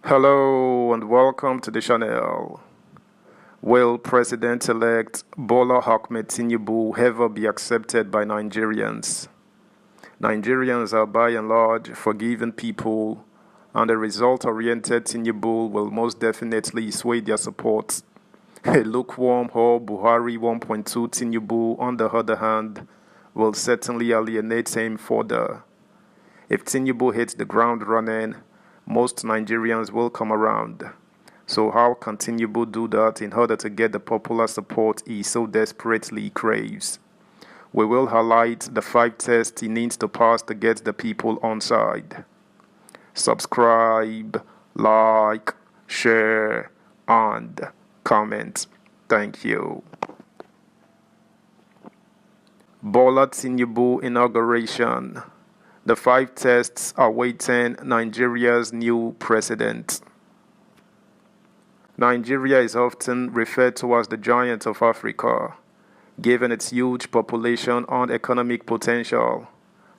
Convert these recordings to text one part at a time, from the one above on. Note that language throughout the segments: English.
Hello and welcome to the channel. Will President-elect Bola Ahmed Tinubu ever be accepted by Nigerians? Nigerians are by and large forgiving people, and a result-oriented Tinubu will most definitely sway their support. A lukewarm or Buhari 1.2 Tinubu, on the other hand, will certainly alienate him further. If Tinubu hits the ground running, most Nigerians will come around. So how can Tinubu do that in order to get the popular support he so desperately craves? We will highlight the 5 tests he needs to pass to get the people on side. Subscribe, like, share, and comment. Thank you. Bola Tinubu inauguration. The 5 tests awaiting Nigeria's new president. Nigeria is often referred to as the giant of Africa, given its huge population and economic potential.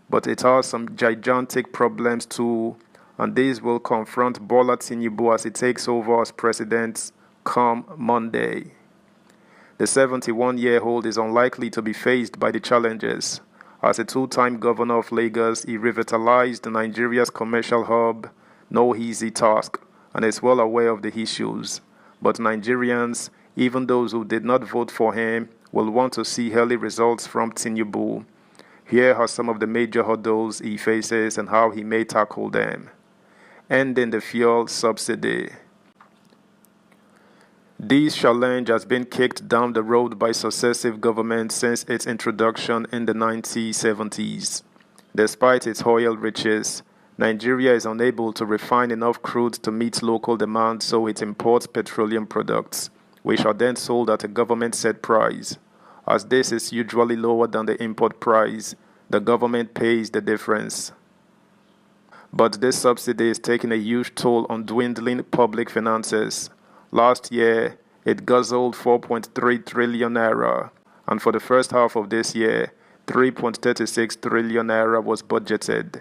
But it has some gigantic problems too, and these will confront Bola Tinubu as he takes over as president come Monday. The 71-year-old is unlikely to be faced by the challenges. As a 2-time governor of Lagos, he revitalized Nigeria's commercial hub, no easy task, and is well aware of the issues. But Nigerians, even those who did not vote for him, will want to see early results from Tinubu. Here are some of the major hurdles he faces and how he may tackle them. Ending the fuel subsidy. This challenge has been kicked down the road by successive governments since its introduction in the 1970s. Despite its oil riches, Nigeria is unable to refine enough crude to meet local demand, so it imports petroleum products, which are then sold at a government-set price. As this is usually lower than the import price, the government pays the difference. But this subsidy is taking a huge toll on dwindling public finances. Last year, it guzzled 4.3 trillion naira, and for the first half of this year, 3.36 trillion naira was budgeted.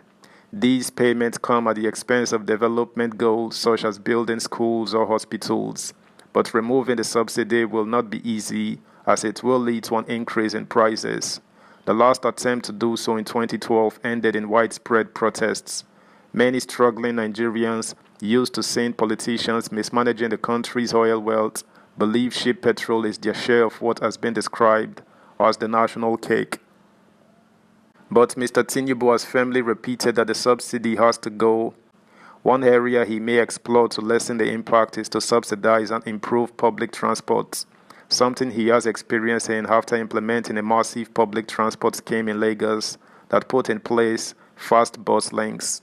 These payments come at the expense of development goals such as building schools or hospitals. But removing the subsidy will not be easy, as it will lead to an increase in prices. The last attempt to do so in 2012 ended in widespread protests. Many struggling Nigerians, used to seeing politicians mismanaging the country's oil wealth, believe cheap petrol is their share of what has been described as the national cake. But Mr. Tinubu has firmly repeated that the subsidy has to go. One area he may explore to lessen the impact is to subsidize and improve public transport, something he has experience in after implementing a massive public transport scheme in Lagos that put in place fast bus links.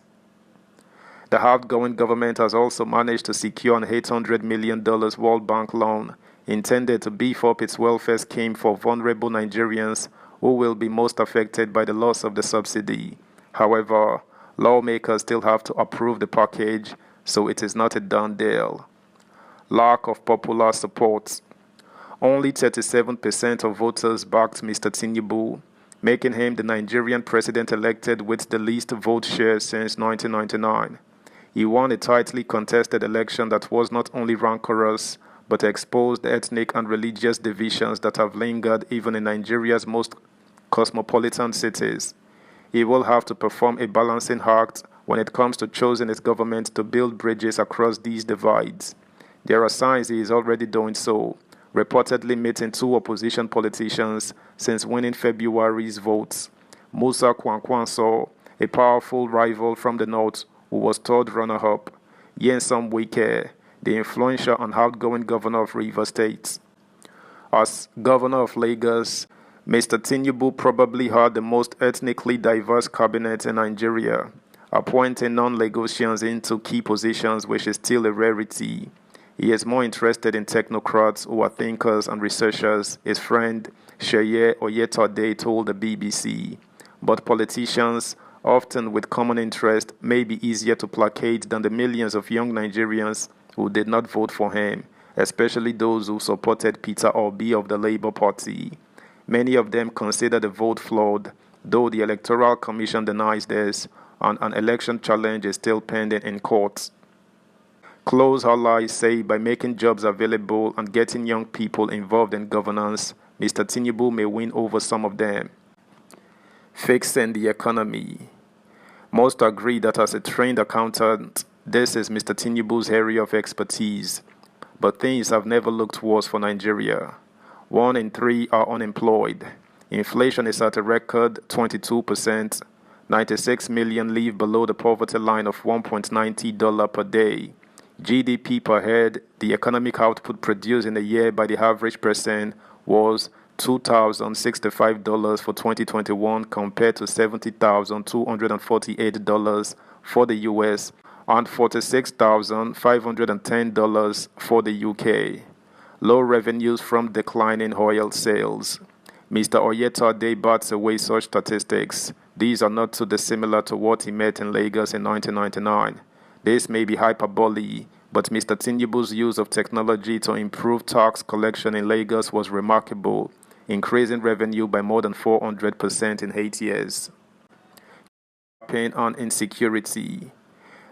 The outgoing government has also managed to secure an $800 million World Bank loan intended to beef up its welfare scheme for vulnerable Nigerians who will be most affected by the loss of the subsidy. However, lawmakers still have to approve the package, so it is not a done deal. Lack of popular support. Only 37% of voters backed Mr. Tinubu, making him the Nigerian president elected with the least vote share since 1999. He won a tightly contested election that was not only rancorous, but exposed ethnic and religious divisions that have lingered even in Nigeria's most cosmopolitan cities. He will have to perform a balancing act when it comes to choosing his government to build bridges across these divides. There are signs he is already doing so, reportedly meeting 2 opposition politicians since winning February's votes. Musa Kwankwanso, a powerful rival from the north, who was third runner-up, Nyesom Wike, the influential and outgoing governor of Rivers State. As governor of Lagos, Mr. Tinubu probably had the most ethnically diverse cabinet in Nigeria, appointing non-Lagosians into key positions, which is still a rarity. He is more interested in technocrats who are thinkers and researchers, his friend Sheye Oyetade told the BBC. But politicians, often with common interest, may be easier to placate than the millions of young Nigerians who did not vote for him, especially those who supported Peter Obi of the Labour Party. Many of them consider the vote flawed, though the Electoral Commission denies this, and an election challenge is still pending in courts. Close allies say by making jobs available and getting young people involved in governance, Mr. Tinubu may win over some of them. Fixing the economy. Most agree that as a trained accountant, this is Mr. Tinubu's area of expertise. But things have never looked worse for Nigeria. 1 in 3 are unemployed. Inflation is at a record 22%. 96 million live below the poverty line of $1.90 per day. GDP per head, the economic output produced in a year by the average person, was $2,065 for 2021 compared to $70,248 for the US and $46,510 for the UK. Low revenues from declining oil sales. Mr. Oyetade bats away such statistics. These are not too dissimilar to what he met in Lagos in 1999. This may be hyperbole, but Mr. Tinubu's use of technology to improve tax collection in Lagos was remarkable, increasing revenue by more than 400% in 8 years. Campaign on insecurity.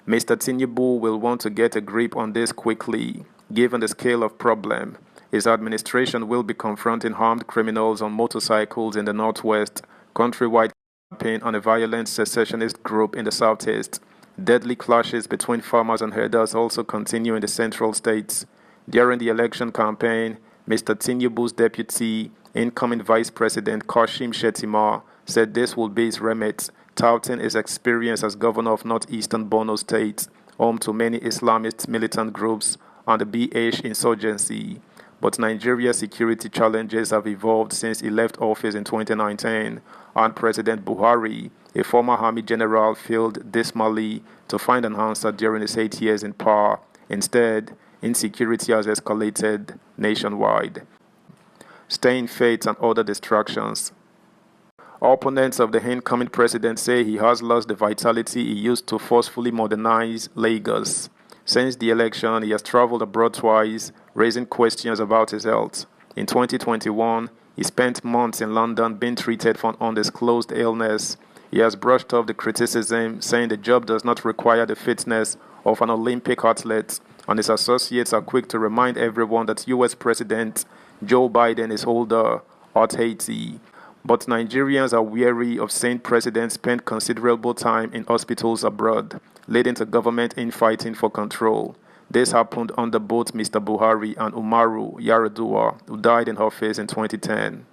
Mr. Tinubu will want to get a grip on this quickly, given the scale of problem. His administration will be confronting armed criminals on motorcycles in the northwest, countrywide campaign on a violent secessionist group in the southeast. Deadly clashes between farmers and herders also continue in the central states. During the election campaign, Mr. Tinubu's deputy, incoming Vice President Kashim Shettima, said this will be his remit, touting his experience as governor of northeastern Borno State, home to many Islamist militant groups and the BH insurgency. But Nigeria's security challenges have evolved since he left office in 2019, and President Buhari, a former army general, failed dismally to find an answer during his 8 years in power. Instead, insecurity has escalated nationwide. Staying faith and other distractions. Opponents of the incoming president say he has lost the vitality he used to forcefully modernize Lagos. Since the election, he has traveled abroad twice, raising questions about his health. In 2021, he spent months in London being treated for an undisclosed illness. He has brushed off the criticism, saying the job does not require the fitness of an Olympic athlete, and his associates are quick to remind everyone that US President Joe Biden is older, at 80. But Nigerians are weary of seeing presidents spend considerable time in hospitals abroad, leading to government infighting for control. This happened under both Mr. Buhari and Umaru Yar'Adua, who died in office in 2010.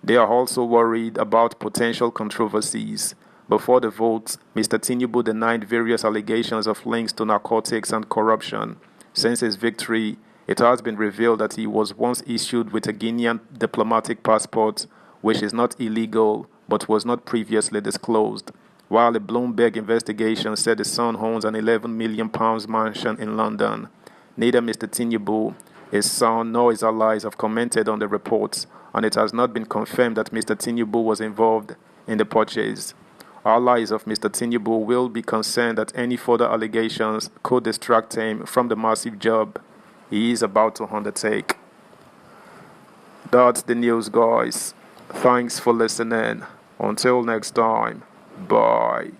They are also worried about potential controversies. Before the vote, Mr. Tinubu denied various allegations of links to narcotics and corruption. Since his victory, it has been revealed that he was once issued with a Guinean diplomatic passport, which is not illegal but was not previously disclosed, while a Bloomberg investigation said his son owns an £11 million mansion in London. Neither Mr. Tinubu, his son, nor his allies have commented on the reports, and it has not been confirmed that Mr. Tinubu was involved in the purchase. Allies of Mr. Tinubu will be concerned that any further allegations could distract him from the massive job he is about to undertake. That's the news, guys. Thanks for listening. Until next time, bye.